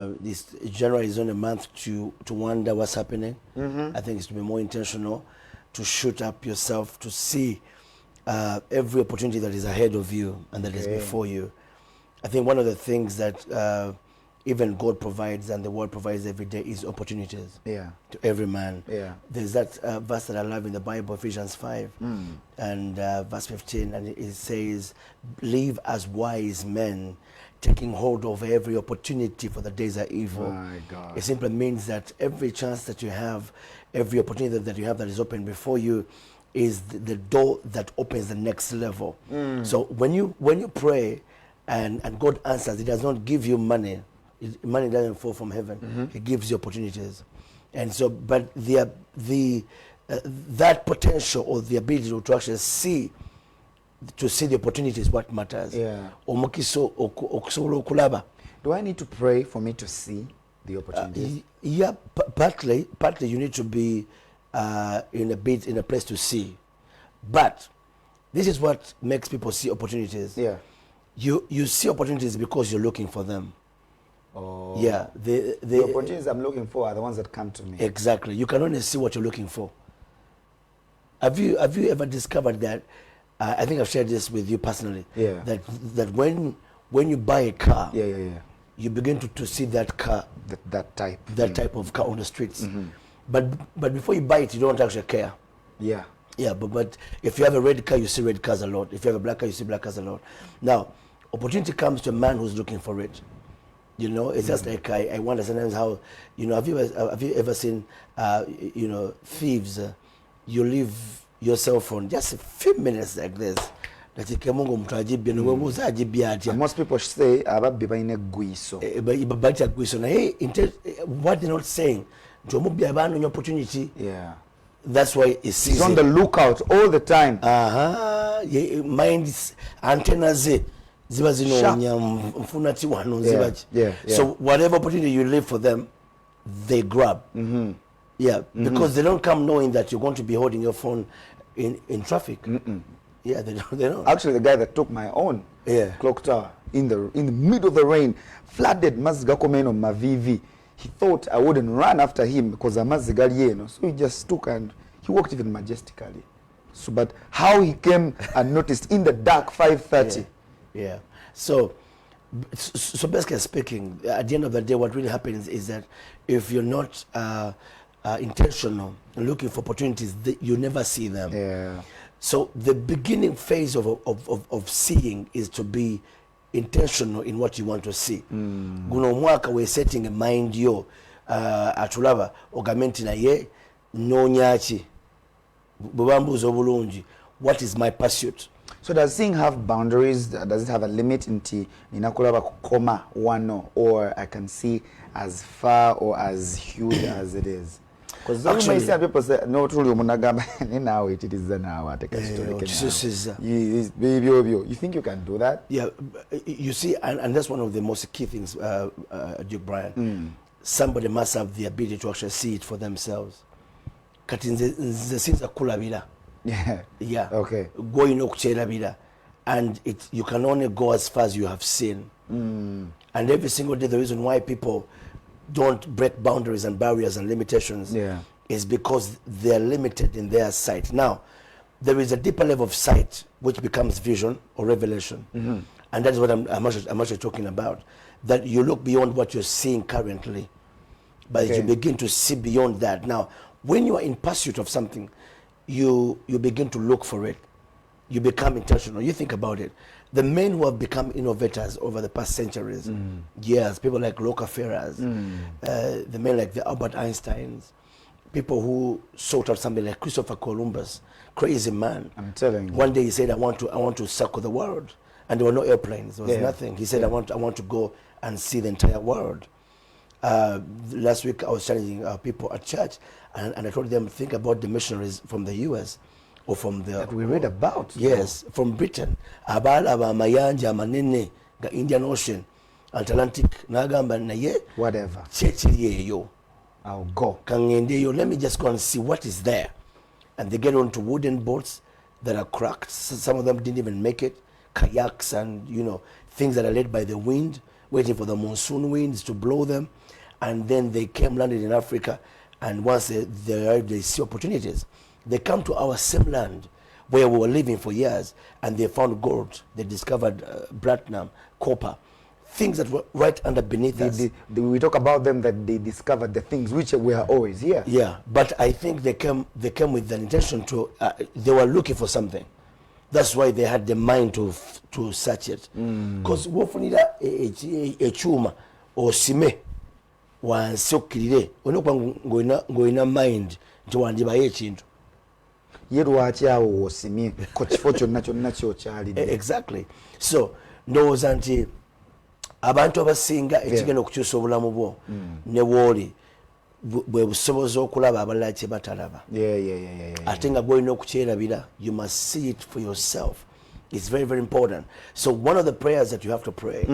This January is only a month to wonder what's happening. I think it's to be more intentional, to shoot up yourself, to see every opportunity that is ahead of you and that is before you. I think one of the things that even God provides and the world provides every day is opportunities to every man. There's that verse that I love in the Bible, Ephesians 5 and verse 15, and it says, live as wise men, taking hold of every opportunity, for the days are evil. My God. It simply means that every chance that you have, every opportunity that you have that is open before you is the door that opens the next level. So when you pray and God answers, it does not give you money. Money doesn't fall from heaven. It gives you opportunities. And so, but that potential or the ability to actually see the opportunity is what matters. Do I need to pray for me to see the opportunities? Partly you need to be in a place to see. But this is what makes people see opportunities. You see opportunities because you're looking for them. The opportunities I'm looking for are the ones that come to me. Exactly. You can only see what you're looking for. Have you ever discovered that? I think I've shared this with you personally. That when you buy a car, you begin to see that car, that type of car on the streets. But before you buy it, you don't actually care. But if you have a red car, you see red cars a lot. If you have a black car, you see black cars a lot. Now, opportunity comes to a man who's looking for it. It's just like I wonder sometimes how, have you ever seen, thieves? You leave your cell phone just a few minutes like this. And most people say, what they're not saying, opportunity. That's why he's on the lookout all the time. Mind antennas. So whatever opportunity you leave for them, they grab. Because they don't come knowing that you're going to be holding your phone in traffic. They don't. Actually, the guy that took my own clock tower in the middle of the rain, flooded Mazigakomeno Mavivi. He thought I wouldn't run after him because I'm Mazigali, so he just took and he walked even majestically. So, but how he came and noticed in the dark 5:30. So basically speaking, at the end of the day, what really happens is that if you're not intentional and looking for opportunities, you never see them. So the beginning phase of seeing is to be intentional in what you want to see. Guno mwaka we're setting a mind yo atulaba ogamenti na ye nonyachi bubambuzo bulungi. What is my pursuit? So does seeing have boundaries? Does it have a limit into ninakulaba koma wano, or I can see as far or as huge as it is? Because actually, people say no, truly, now it is now. You think you can do that? You see, and that's one of the most key things, Duke Brian. Somebody must have the ability to actually see it for themselves. Okay. Going okucherabira, and you can only go as far as you have seen. And every single day, the reason why people don't break boundaries and barriers and limitations is because they're limited in their sight. Now, there is a deeper level of sight which becomes vision or revelation, and that's what I'm actually talking about. That you look beyond what you're seeing currently, but you begin to see beyond that. Now, when you are in pursuit of something, you begin to look for it. You become intentional. You think about it. The men who have become innovators over the past centuries, people like Rockefellers, the men like the Albert Einsteins, people who sought out somebody like Christopher Columbus, crazy man. I'm telling you. One day he said, I want to circle the world. And there were no airplanes, there was nothing. He said, I want to go and see the entire world. Last week I was challenging people at church, and I told them, think about the missionaries from the US or from the that we read about. Yes, from Britain. Abala mayanja manene ga Indian Ocean, Atlantic nagamba naye whatever. Chechiyeyo. I'll go. Kangendeyo, let me just go and see what is there. And they get onto wooden boats that are cracked. Some of them didn't even make it. Kayaks and things that are led by the wind. waiting for the monsoon winds to blow them. And then they came, landed in Africa. And once they arrived, they see opportunities. They come to our same land where we were living for years, and they found gold. They discovered platinum, copper, things that were right under beneath us. We talk about them that they discovered the things which were always here. Yeah, but I think they came with an intention to, they were looking for something. That's why they had the mind to search it. Because wofunira echuma osime wansokirire onokuba ngoina mind nti wandibayo ekintu ye lwaki awo wosimye ku kifo kyonna kyonna kyokyalidde. Exactly. So ndowooza nti abantu abasinga ekigenda okukyusa obulamu bwo ne wooli bwe busobozi okulaba abalala kye batalaba. Ate nga gwolina okukyerabira, you must see it for yourself. It's very, very important. So one of the prayers that you have to pray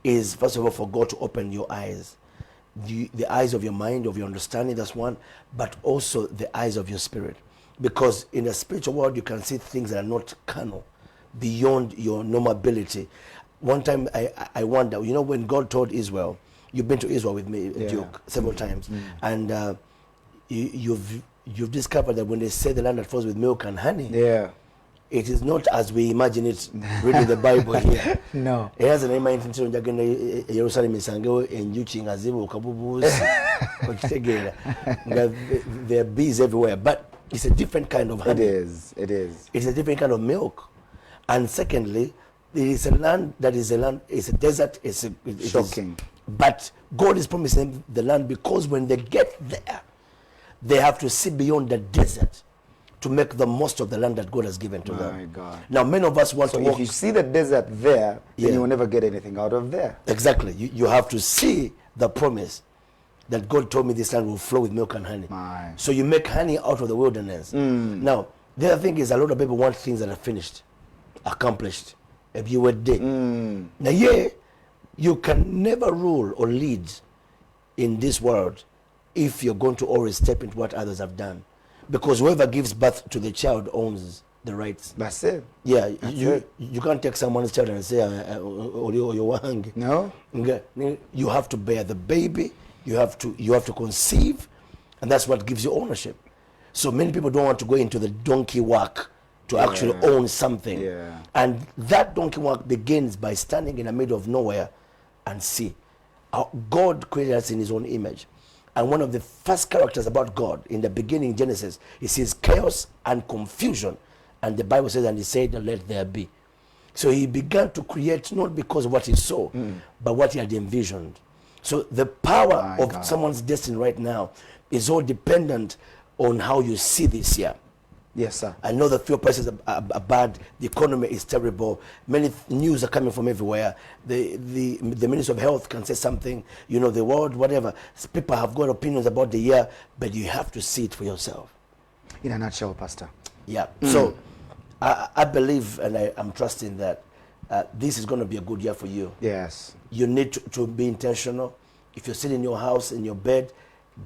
is, first of all, for God to open your eyes. The eyes of your mind, of your understanding, that's one, but also the eyes of your spirit. Because in the spiritual world, you can see things that are not carnal, beyond your normal ability. One time, I wonder, you know, when God told Israel, you've been to Israel with me, Duke, several times, and you've discovered that when they say the land that flows with milk and honey, it is not as we imagine it reading the Bible here. No. It has an name in Jerusalem enjuchi ngazibu kabubuzi okitegera. There are bees everywhere, but it's a different kind of honey. It is. It's a different kind of milk. And secondly, it is a land that is it's a desert, it's shocking. But God is promising the land, because when they get there, they have to see beyond the desert to make the most of the land that God has given to them. My God. Now, many of us want to walk. If you see the desert there, then you will never get anything out of there. Exactly. You have to see the promise that God told me this land will flow with milk and honey. So you make honey out of the wilderness. Now, the other thing is, a lot of people want things that are finished, accomplished, a viewer day. Now, you can never rule or lead in this world if you're going to always step into what others have done. Because whoever gives birth to the child owns the rights. That's it. Yeah, you can't take someone's child and say, no. You have to bear the baby. You have to conceive, and that's what gives you ownership. So many people don't want to go into the donkey work to actually own something. And that donkey work begins by standing in the middle of nowhere and see. God created us in his own image. And one of the first characters about God in the beginning, Genesis, he sees chaos and confusion. And the Bible says, and he said, let there be. So he began to create not because of what he saw, but what he had envisioned. So the power of someone's destiny right now is all dependent on how you see this year. Yes, sir. I know the fuel prices are bad. The economy is terrible. Many news are coming from everywhere. The Minister of Health can say something. You know, the world, whatever. People have got opinions about the year, but you have to see it for yourself. In a nutshell, Pastor. Yeah. So I believe, and I'm trusting that this is going to be a good year for you. Yes. You need to be intentional. If you're sitting in your house, in your bed,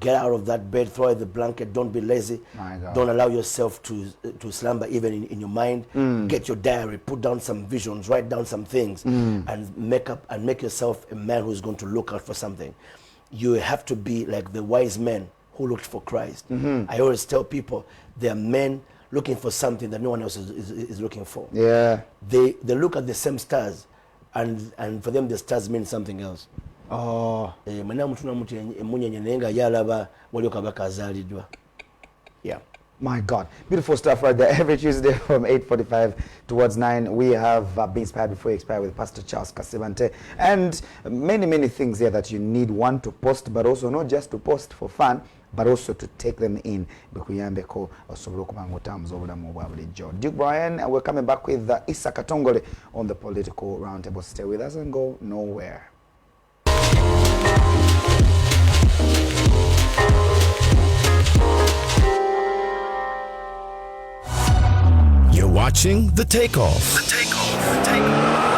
get out of that bed, throw away the blanket, don't be lazy. My God. Don't allow yourself to slumber even in your mind. Get your diary, put down some visions, write down some things, and make yourself a man who's going to look out for something. You have to be like the wise men who looked for Christ. I always tell people, there are men looking for something that no one else is looking for. Yeah. They look at the same stars, and for them the stars mean something else. Oh. Yeah. My God. Beautiful stuff right there. Every Tuesday from 8:45 towards 9, we have Be Inspired Before You Expire with Pastor Charles Kasibante. And many, many things here that you need, one, to post, but also not just to post for fun, but also to take them in. Duke Brian, we're coming back with Issa Katongole on the Political Roundtable. Stay with us and go nowhere. You're watching The Takeoff. The Takeoff. The Takeoff.